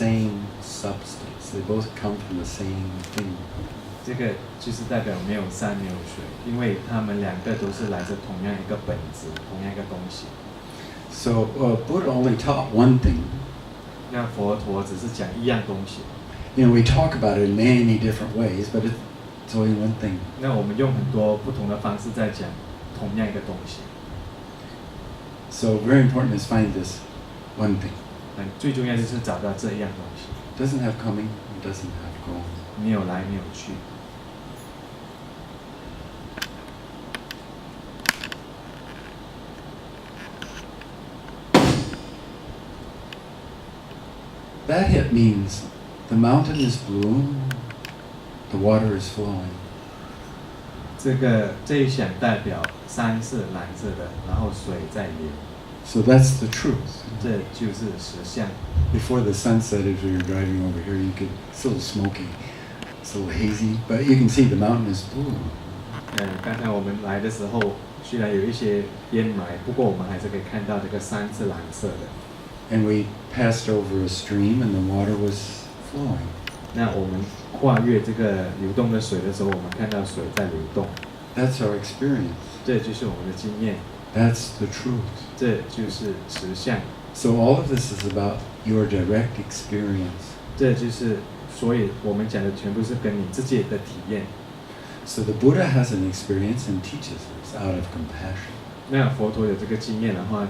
same substance. They both come from the same thing. 这个就是代表没有山没有水，因为他们两个都是来自同样一个本质，同样一个东西。So Buddha only taught one thing. 那佛陀只是讲一样东西。You know, we talk about it in many different ways, but it's only one thing. 那我们用很多不同的方式在讲同样一个东西。So very important is find this one thing. 最重要就是找到这样东西。Doesn't have coming, it doesn't have going. 没有来，没有去。That hit means the mountain is blue, the water is flowing. 这一响代表山是蓝色的，然后水在流。So that's the truth. 这就是实相。Before the sunset, as we were driving over here, it's a little smoky, it's a little hazy, but you can see the mountain is blue. 刚才我们来的时候，虽然有一些烟霾，不过我们还是可以看到这个山是蓝色的。And we passed over a stream, and the water was flowing. 那我们跨越这个流动的水的时候，我们看到水在流动。That's our experience. 这就是我们的经验。That's the truth. 这就是实相。So all of this is about your direct experience. 这就是，所以我们讲的全部是跟你自己的体验。So the Buddha has an experience and teaches us out of compassion. 那佛陀有这个经验的话，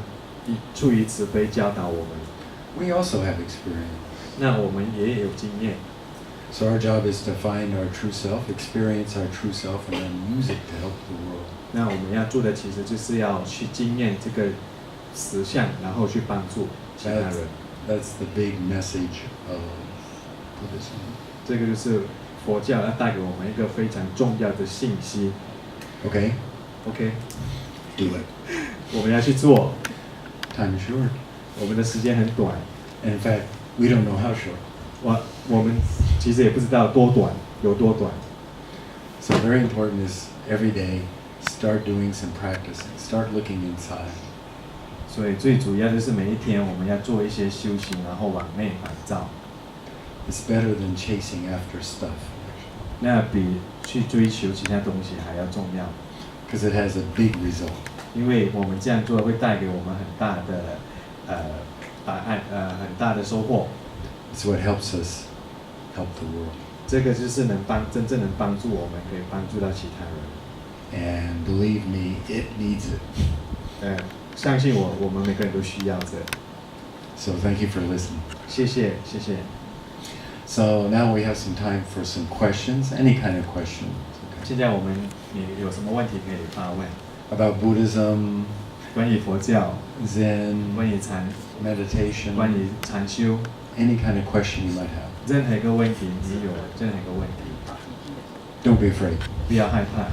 出于慈悲教导我们。We also have experience. 那我们也有经验。So our job is to find our true self, experience our true self, and then use it to help the world. 那我们要做的其实就是要去经验这个实相，然后去帮助其他人。That's the big message of Buddhism. 这个就是佛教要带给我们一个非常重要的信息。Okay? OK. Do it. 我们要去做。Time is short. 我们的时间很短。And in fact, we don't know how short. 我们其实也不知道多短，有多短。So very important is every day start doing some practicing. Start looking inside. 所以最主要就是每一天我们要做一些修行，然后往内反照。It's better than chasing after stuff. 那比去追求其他东西还要重要。Because it has a big result. 因为我们这样做会带给我们很大的答案，很大的收获。It's what helps us help the world. 这个就是真正能帮助我们，可以帮助到其他人。And believe me, it needs it. 相信我，我们每个人都需要这。So thank you for listening. 谢谢，谢谢。So now we have some time for some questions, any kind of question. 现在我们有什么问题可以发问 ？About Buddhism. 关于佛教 Zen. 关于meditation. 关于禅修 Any kind of question you might have. 任何一个问题，你有任何一个问题 Don't be afraid. 不要害怕。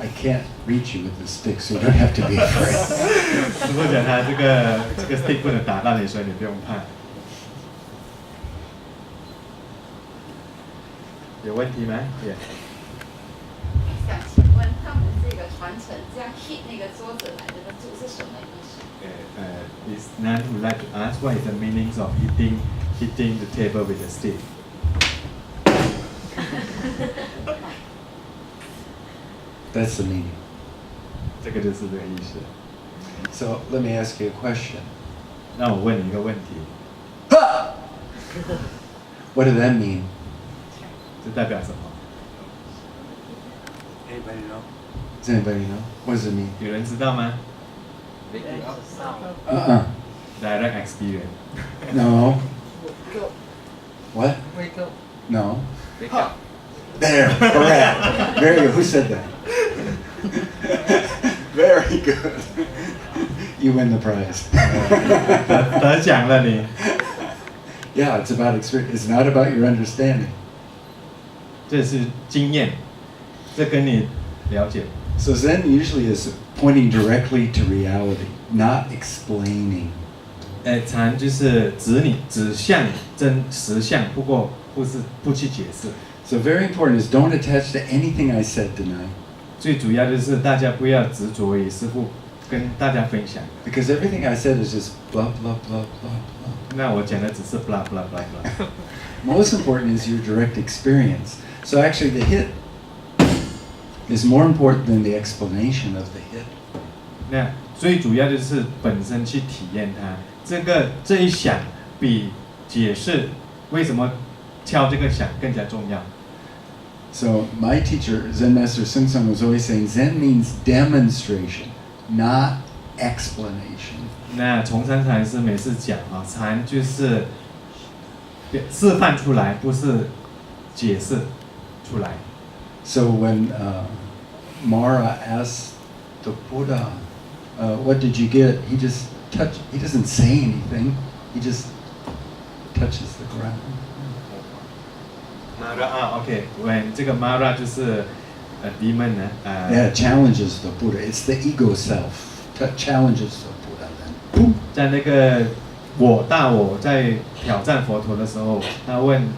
I can't reach you with the stick, so you don't have to be afraid. 如果讲他这个 stick 不能打到你，所以你不用怕。有问题吗？想请问他们这个传承这样 hit 那个桌子来的那主是什么意思？Is Nan would like to ask what is the meaning of hitting the table with a stick? That's the meaning. 这个就是这个意思。So let me ask you a question. 那我问你一个问题。What does that mean? 这代表什么 ？Anybody know? Does anybody know? What does it mean? 有人知道吗 ？Direct experience. No. What? Wake up. No. Wake up. There, correct. Very good. Who said that? Very good. You win the prize. 得奖了你。Yeah, it's about experience. It's not about your understanding. 这是经验，这跟你了解。So Zen usually is pointing directly to reality, not explaining. 禅就是指向真实相，不去解释。So very important is don't attach to anything I said tonight. 最主要就是大家不要执着于师父跟大家分享。Because everything I said is just blah blah blah blah blah. 那我讲的只是 blah blah blah blah。Most important is your direct experience. So actually the hit is more important than the explanation of the hit. 那最主要就是本身去体验它，这一响比解释为什么敲这个响更加重要。So my teacher, Zen Master Sun Sung, was always saying Zen means demonstration, not explanation. 那崇山禅师每次讲啊，禅就是示范出来，不是解释出来。So when Mara asked the Buddha, "What did you get?" He doesn't say anything. He just touches the ground. Mara OK， 这个 Mara 就是demon 呢Yeah, challenges the Buddha. It's the ego self that challenges the Buddha. Then, boom. 在那个大我在挑战佛陀的时候，他问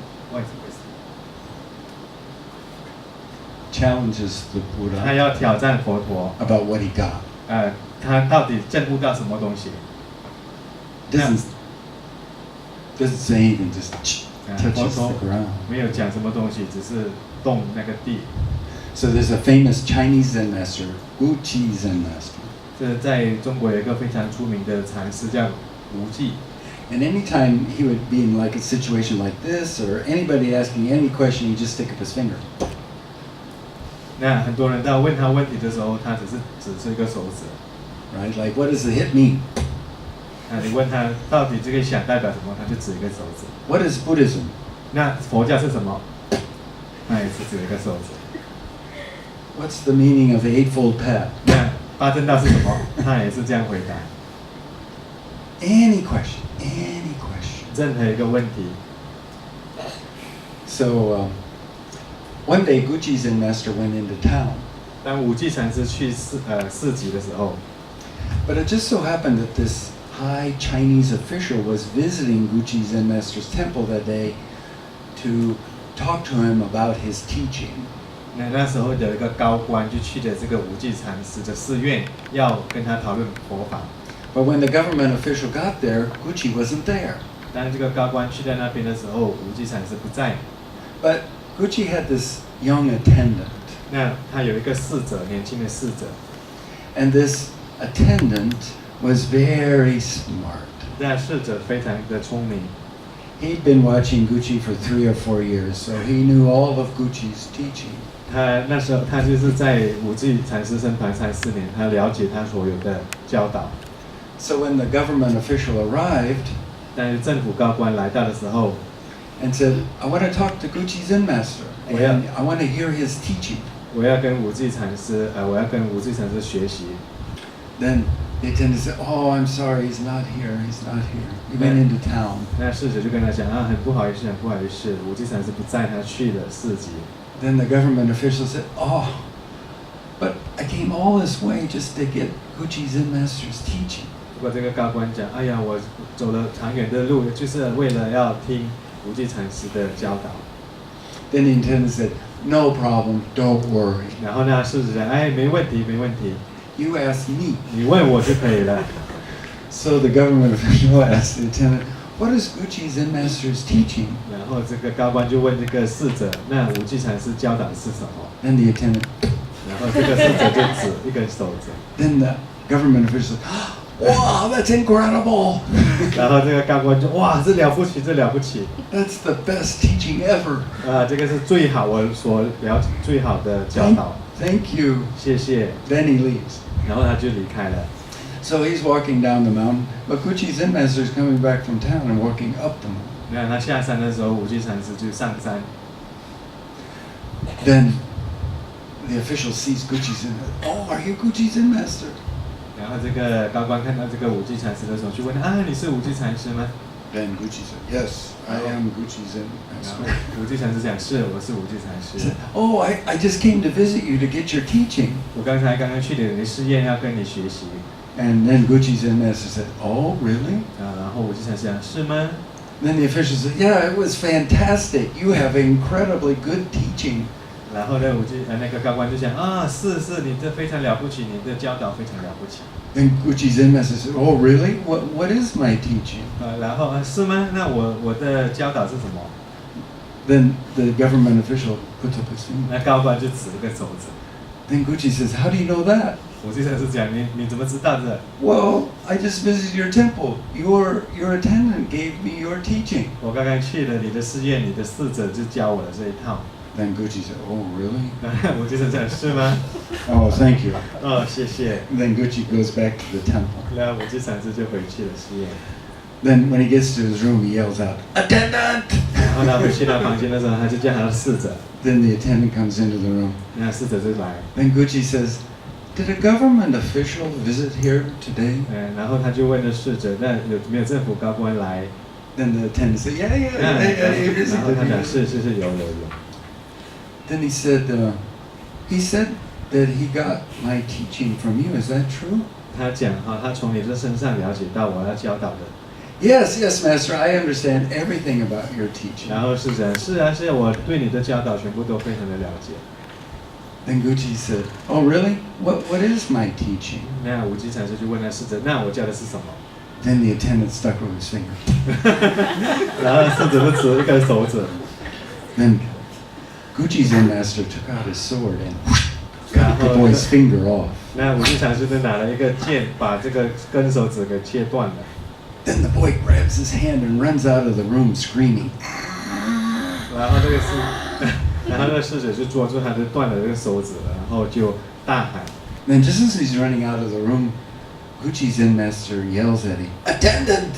Challenges the 他 Buddha 要挑战佛陀， about what he got. 他到底证悟到什么东西？ Doesn't say anything. Just touches the ground. 没有讲什么东西，只是动那个地。So there's a famous Chinese Zen master, Guqi Zen master. 这在中国有一个非常出名的禅师叫无忌。And anytime he would be in like a situation like this, or anybody asking any question, he'd just stick up his finger. 那很多人在问他问题的时候，他只是一个手指。Right? Like, what does the hit mean? 那你问他到底这个想代表什么，他就指一个手指。What is Buddhism? 那佛教是什么？他也是指一个手指。What's the meaning of the Eightfold Path? 那八正道是什么？他也是这样回答。Any question, any question. 任何一个问题。So one day, Guqi Zen master went into town. 当无忌禅师去市集的时候， But it just so happened that this high Chinese official was visiting Guqi Zen master's temple that day to talk to him about his teaching. 那时候有一个高官就去了这个无忌禅师的寺院，要跟他讨论佛法。But when the government official got there, Guqi wasn't there. 当这个高官去到那边的时候，无忌禅师不在。 But Guqi had this young attendant. 那他有一个侍者，年轻的侍者。And this attendant was very smart. 那侍者非常的聪明。He'd been watching Guqi for 3 or 4 years, so he knew all of Guqi's teaching. 他那时候他就是在无忌禅师身旁3、4年，他了解他所有的教导。So when the government official arrived, 但是政府高官来到的时候 and said, "I want to talk to Guqi Zen master, and Yeah. I want to hear his teaching." 我要跟无忌禅师学习。 Then the attendant said, "Oh, I'm sorry, he's not here. He's not here. He went into town." 那侍者就跟他讲很不好意思，无忌禅师不在，他去了市集。 Then the government official said, "Oh, but I came all this way just to get Guqi Zen master's teaching." 不过这个高官讲，哎呀，我走了长远的路，就是为了要听无忌禅师的教导。 Then the attendant said, "No problem, don't worry. 然后呢，侍者讲，哎，没问题，没问题， You ask me." 你问我就可以了。 So the government official asked the attendant, "What is Guqi Zen master's teaching?" 然后这个高官就问这个侍者，那无忌禅师教导的是什么？ Then the attendant, 然后这个侍者就指一根手指。 then the government official said, "Wow, that's incredible. 然后这个高官就哇，这了不起，这了不起。 That's the best teaching ever. 这个是最好我所了解最好的教导。 Thank you." 谢谢。 Then he leaves. 然后他就离开了。 So he's walking down the mountain, but Guqi Zen master is coming back from town and walking up the mountain. 那他下山的时候，无忌禅师就上山。 Then the official sees Guqi Zen. "Oh, are you Guqi Zen master?" 然后这个高官看到这个无忌禅师的时候，就问他你是无忌禅师吗？ Then Guqi said, "Yes, I am Guqi Zen 然后 master." 无忌禅师讲是，我是无忌禅 He 师 said,。"Oh, I just came to visit you to get your teaching." 我刚刚去你的试验，要跟你学习。 And then Guqi Zen master said, "Oh, really?" 然后无忌禅师讲是吗？ Then the official said, "Yeah, it was fantastic. You have incredibly good teaching." 然后呢，那个高官就讲是，你这非常了不起，你的教导非常了不起。Then Gucci Zen master said, "Oh, really? What is my teaching?" 然后是吗？那我的教导是什么？ Then the government official puts up his finger. 那高官就指了个手指。Then Gucci says, "How do you know that?" 武吉禅师讲你怎么知道的？ Well, I just visited your temple. Your attendant gave me your teaching. 我刚刚去了你的寺院，你的侍者就教我的这一套。Then Gucci said, "Oh, really?" 武吉禅讲是吗？ Oh, thank you. 哦，谢谢。 Then Gucci goes back to the temple. 然后武吉禅师就回去了寺院。 Then when he gets to his room, he yells out, "Attendant!" 然后他回去到房间的时候，他就叫他的侍者。 Then the attendant comes into the room. 那侍者就来。 Then Gucci says, "Did a government official visit here today?" 然后他就问了侍者，那有没有政府高官来？ Then the attendant said, "Yeah, he 然后 visited 他讲 me." 是有。 Then he said that he got my teaching from you. Is that true? 他讲他从你这身上了解到我要教导的。 Yes, Master. I understand everything about your teaching. 然后侍者是啊，我对你的教导全部都非常的了解。 Then Gucci said, "Oh, really? What is my teaching?" 那武吉禅师就问那侍者，那我教的是什么？ Then the attendant stuck with his finger. 然后侍者就指了一个手指。 Then Gucci's Zen master took out his sword and cut the boy's finger off. 那武吉禅师就拿了一个剑，把这个根手指给切断了。 Then the boy grabs his hand and runs out of the room screaming. 然后那个侍者就捉住他，就断了这个手指了，然后就大喊。 Then just as he's running out of the room, Gucci's Zen master yells at him, "Attendant!"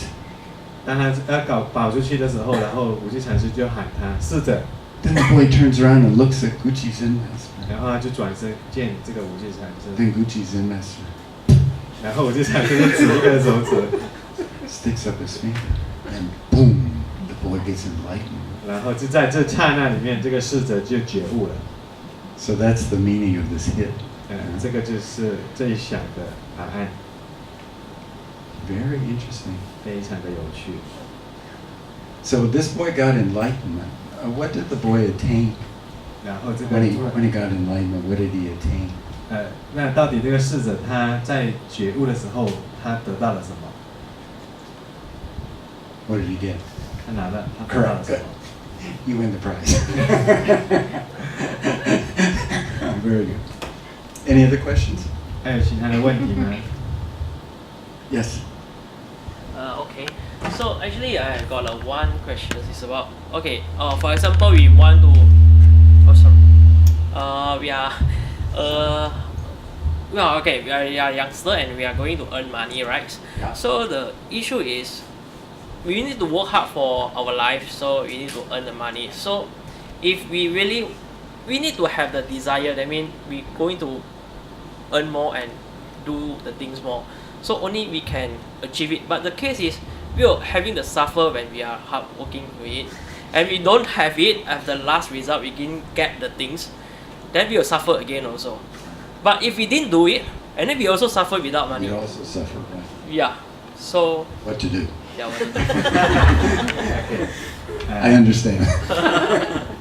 当他要跑出去的时候，然后武吉禅师就喊他侍者， Then the boy turns around and looks at Gucci's Zen master. 然后他就转身见这个武吉禅师， Then Gucci's Zen master 然后武吉禅师就指一个手指， sticks up his finger, and boom, the boy gets enlightened. 然后就在这刹那里面，这个侍者就觉悟了。 So that's the meaning of this hit. 这个就是这一响的答案， Very interesting. 非常的有趣。 So this boy got enlightenment. What did the boy attain? 然后这个 When he got enlightenment, what did he attain? 那到底这个侍者他在觉悟的时候，他得到了什么？ What did he get? 他得到了什么？ You win the prize. Very good. Any other questions? 还有其他的问题吗？ Yes. Okay. So actually, I got one question. It's about for example, we want to. We are. We are youngster and we are going to earn money, right? Yeah. So the issue is, we need to work hard for our life. So we need to earn the money. So if we need to have the desire. That means we going to earn more and do the things more. So only we can achieve it. But the case is, we are having the suffer when we are hard working with it, and we don't have it as the last result. We didn't get the things, then we will suffer again also. But if we didn't do it, and then we also suffer without money. You also suffer, right? Yeah. So What to do? yeah. I understand.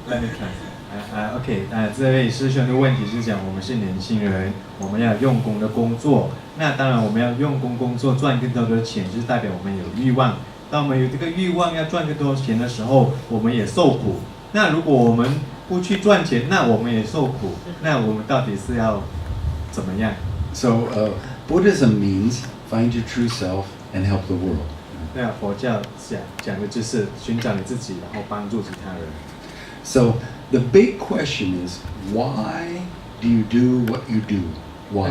Let me translate. OK， 这位师兄的问题是讲，我们是年轻人，我们要用功的工作。那当然，我们要用功工作，赚更多的钱，就是代表我们有欲望。当我们有这个欲望要赚更多钱的时候，我们也受苦。那如果我们不去赚钱，那我们也受苦。那我们到底是要怎么样？ So Buddhism means find your true self and help the world. 那佛教讲的就是寻找你自己，然后帮助其他人。 So the big question is, why do you do what you do? Why?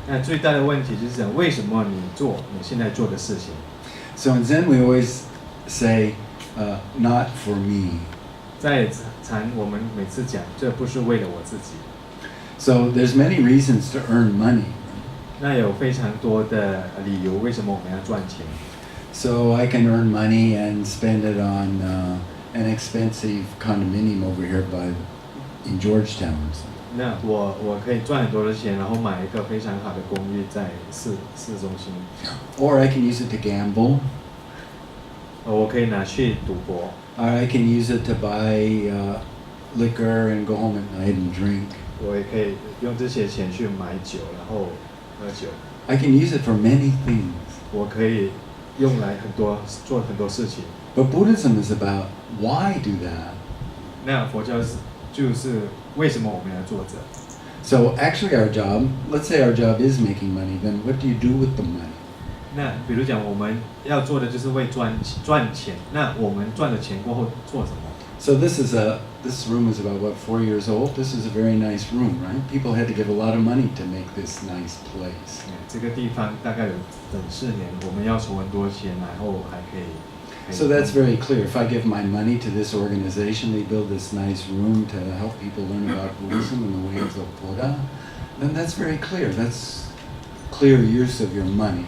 那最大的问题就是讲，为什么你做你现在做的事情？ So in Zen we always say, not for me. 在禅我们每次讲，这不是为了我自己。 So there's many reasons to earn money. 那有非常多的理由，为什么我们要赚钱？ So I can earn money and spend it on an expensive condominium over here in Georgetown. 那我可以赚很多的钱，然后买一个非常好的公寓在市中心。 Or I can use it to gamble. 我可以拿去赌博。 Or I can use it to buy liquor and go home at night and drink. 我也可以用这些钱去买酒，然后喝酒。I can use it for many things. 我可以用来做很多事情。But Buddhism is about why do that. 那佛教就是为什么我们要做这？ So actually our job, let's say our job is making money, then what do you do with the money? 那比如讲我们要做的就是为赚钱，那我们赚了钱过后做什么？ So this room is about what, 4 years old? This is a very nice room, right? People had to give a lot of money to make this nice place. 这个地方大概有等4年，我们要筹很多钱，然后还可以。So that's very clear. If I give my money to this organization, they build this nice room to help people learn about Buddhism and the ways of Buddha, then that's very clear. That's clear use of your money.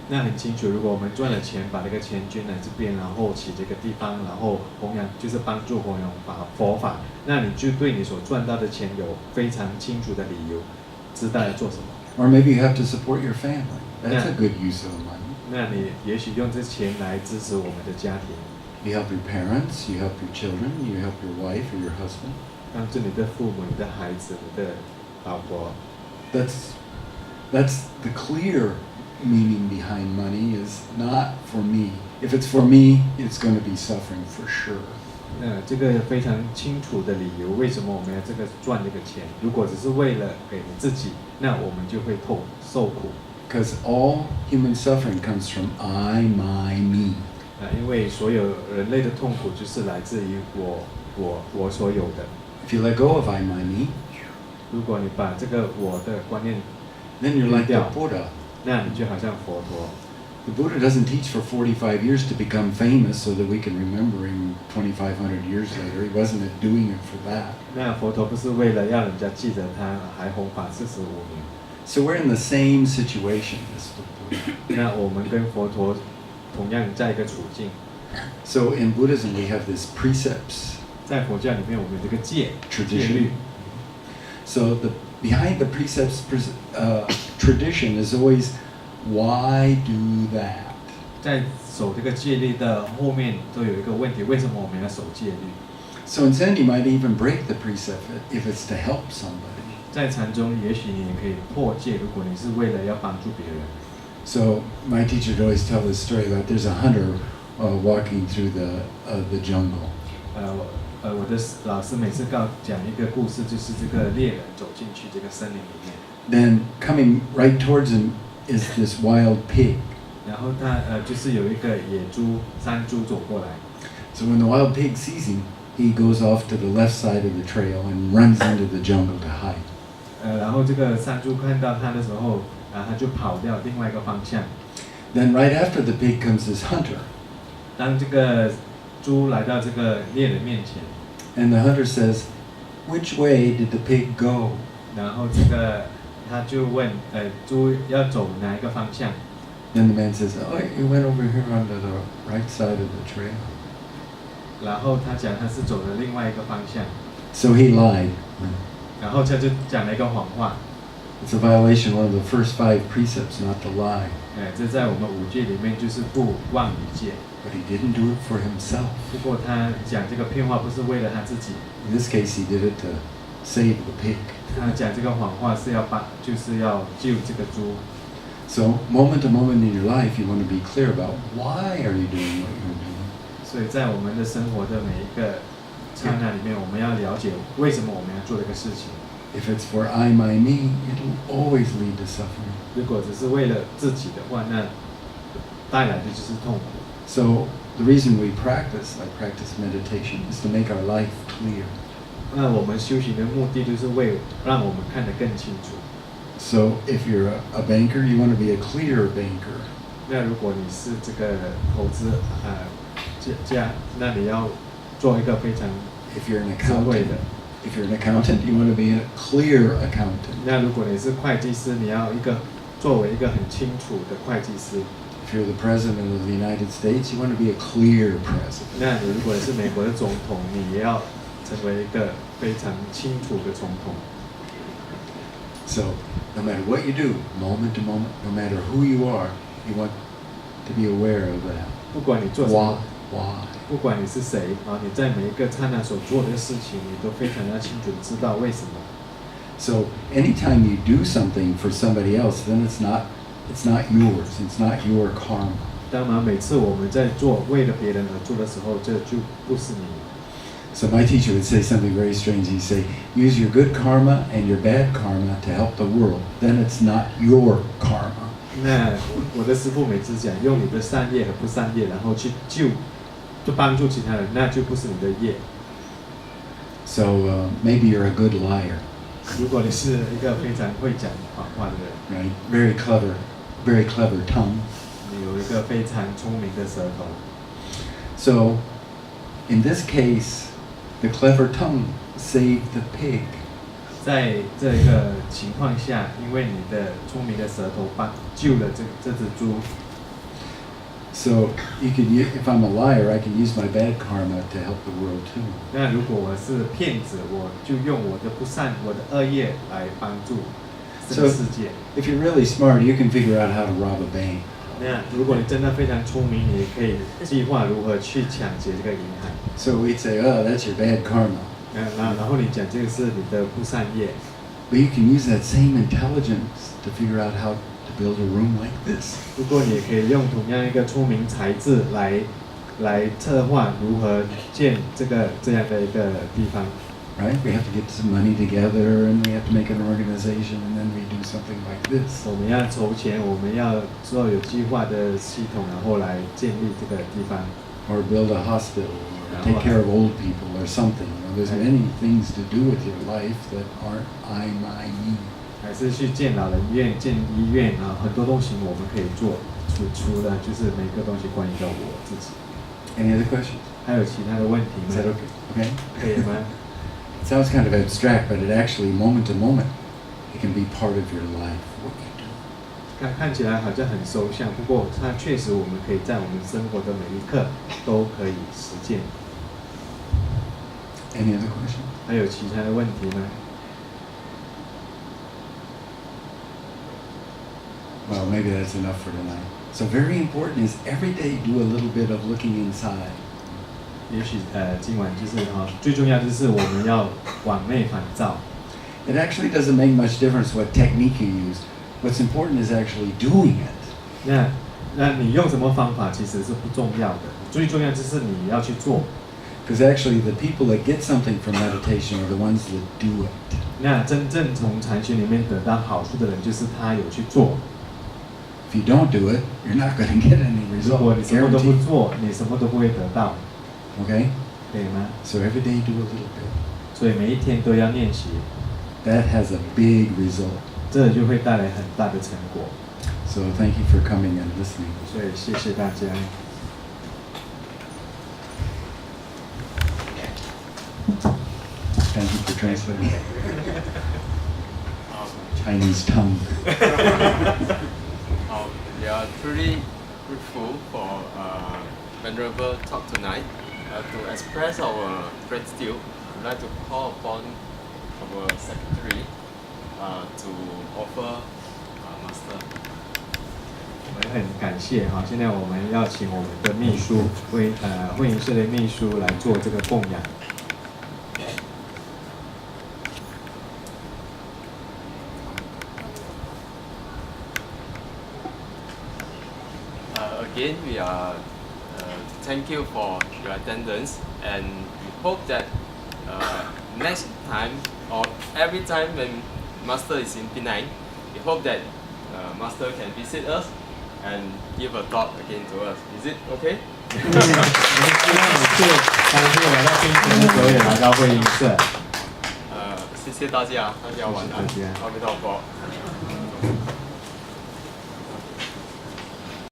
那很清楚，如果我们赚了钱，把这个钱捐来这边，然后起这个地方，然后弘扬就是帮助弘扬佛法，那你就对你所赚到的钱有非常清楚的理由，知道要做什么。Or maybe you have to support your family. That's a good use of the money. 那你也许用这钱来支持我们的家庭。You help your parents, you help your children, you help your wife or your husband. 帮助你的父母、你的孩子、你的老婆。That's the clear meaning behind money is not for me. If it's for me, it's going to be suffering for sure. 这个非常清楚的理由，为什么我们要赚这个钱？如果只是为了给你自己，那我们就会受苦。Because all human suffering comes from I, my, me. 因为所有人类的痛苦就是来自于我所有的。If you let go of I, my, me, 如果你把这个我的观念 then you're like the Buddha. 那你就好像佛陀。The Buddha doesn't teach for 45 years to become famous so that we can remember him 2,500 years later. He wasn't doing it for that. 那佛陀不是为了要人家记得他，还弘法45年。So we're in the same situation as the Buddha. 那我们跟佛陀同样在一个处境。So in Buddhism we have these precepts. 在佛教里面，我们有这个戒律。 Tradition. So behind the precepts tradition is always why do that? 在守这个戒律的后面都有一个问题：为什么我们要守戒律？ So in Zen you might even break the precept if it's to help somebody. 在禅中，也许你也可以破戒，如果你是为了要帮助别人。So my teacher would always tell this story that there's a hunter walking through the jungle. 我的老师每次讲一个故事，就是这个猎人走进去这个森林里面。Then coming right towards him is this wild pig. 然后他就是有一个山猪走过来。So when the wild pig sees him, he goes off to the left side of the trail and runs into the jungle to hide. 然后这个山猪看到他的时候，他就跑掉另外一个方向。Then right after the pig comes this hunter. 当这个猪来到这个猎人面前。And the hunter says, "Which way did the pig go?" 然后这个他就问，猪要走哪一个方向？ Then the man says, "Oh, he went over here onto the right side of the trail." 然后他讲他是走了另外一个方向。So he lied. 然后他就讲了一个谎话。It's a violation of one of the first 5 precepts not to lie. 这在我们5戒里面就是不妄语戒。But he didn't do it for himself. 不过他讲这个骗话不是为了他自己。In this case, he did it to save the pig. 他讲这个谎话是就是要救这个猪。So moment to moment in your life, you want to be clear about why are you doing what you're doing. 所以在我们的生活的每一个刹那里面，我们要了解为什么我们要做这个事情。If it's for I, my, me, it'll always lead to suffering. 如果只是为了自己的话，那带来的就是痛苦。So the reason we practice, I practice meditation, is to make our life clear. 那我们修行的目的就是让我们看得更清楚。So if you're a banker, you want to be a clear banker. 那如果你是这个投资家，那你要做一个非常 If you're an 智慧 accountant, 的。if you're an accountant, you want to be a clear accountant. 那如果你是会计师，你要作为一个很清楚的会计师。If you're the president of the United States, you want to be a clear president. 那你如果是美国的总统，你也要成为一个非常清楚的总统。So no matter what you do, moment to moment, no matter who you are, you want to be aware of that. 不管你做什么， Why? 不管你是谁你在每一个刹那所做的事情，你都非常要清楚知道为什么。So anytime you do something for somebody else, then it's not it's not yours. It's not your karma. 当然，每次我们在做为了别人而做的时候，这就不是你。So my teacher would say something very strange. He'd say, use your good karma and your bad karma to help the world. Then it's not your karma. 那我的师父每次讲，用你的善业和不善业，然后去就帮助其他人，那就不是你的业。So maybe you're a good liar, 如果你是一个非常会讲谎话的人， right? Very clever tongue. 你有一个非常聪明的舌头。So in this case, the clever tongue saved the pig. 在这个情况下，因为你的聪明的舌头救了这只猪。So if I'm a liar, I can use my bad karma to help the world too. 那如果我是骗子，我就用我的恶业来帮助这个世界。If you're really smart, you can figure out how to rob a bank. 那如果你真的非常聪明，你也可以计划如何去抢劫这个银行。So we'd say, oh, that's your bad karma. 然后你讲这个是你的不善业。But you can use that same intelligence to figure out how to build a room like this. 不过你也可以用同样一个聪明才智来策划如何建这样的一个地方。Right? We have to get some money together and we have to make an organization and then we do something like this. 我们要筹钱，我们要做有计划的系统，然后来建立这个地方。Or build a hospital, or take care of old people, or something. There's many things to do with your life that aren't I, my, me. 还是去建老人院、建医院啊，很多东西我们可以做。除了就是每个东西关于到我自己。Any other questions? 还有其他的问题 Is 吗 that okay? Okay. 可以吗？ It sounds kind of abstract, but it actually, moment to moment, it can be part of your life, what you do. 看起来好像很抽象，不过它确实我们可以在我们生活的每一刻都可以实践。Any other questions? 还有其他的问题吗？ Well, maybe that's enough for tonight. So very important is every day do a little bit of looking inside. 也许今晚就是最重要就是我们要往内反照。It actually doesn't make much difference what technique you use. What's important is actually doing it. 那你用什么方法其实是不重要的，最重要就是你要去做。Because actually the people that get something from meditation are the ones that do it. 那真正从禅修里面得到好处的人，就是他有去做。If you don't do it, you're not going to get any 如果 result. 你什么都不 Guaranteed. 做，你什么都不会得到， Okay? 可以吗？ So every day do a little bit. 所以每一天都要练习， That has a big result. 这就会带来很大的成果。 So thank you for coming and listening. 所以谢谢大家。 Thank you for translating. Chinese tongue. We are truly grateful for Venerable talk tonight. To express our gratitude, we'd like to call upon our secretary to offer Master. 我们很感谢哈，现在我们要请我们的秘书会营社的秘书来做这个供养。Again, we are thank you for your attendance, and we hope that next time or every time when Master is in Penang, we hope that Master can visit us and give a talk again to us. Is it okay? 我们希望你是当天来到槟城的时候也来到会营社。谢谢大家，大家晚安，谢谢大家阿弥陀佛。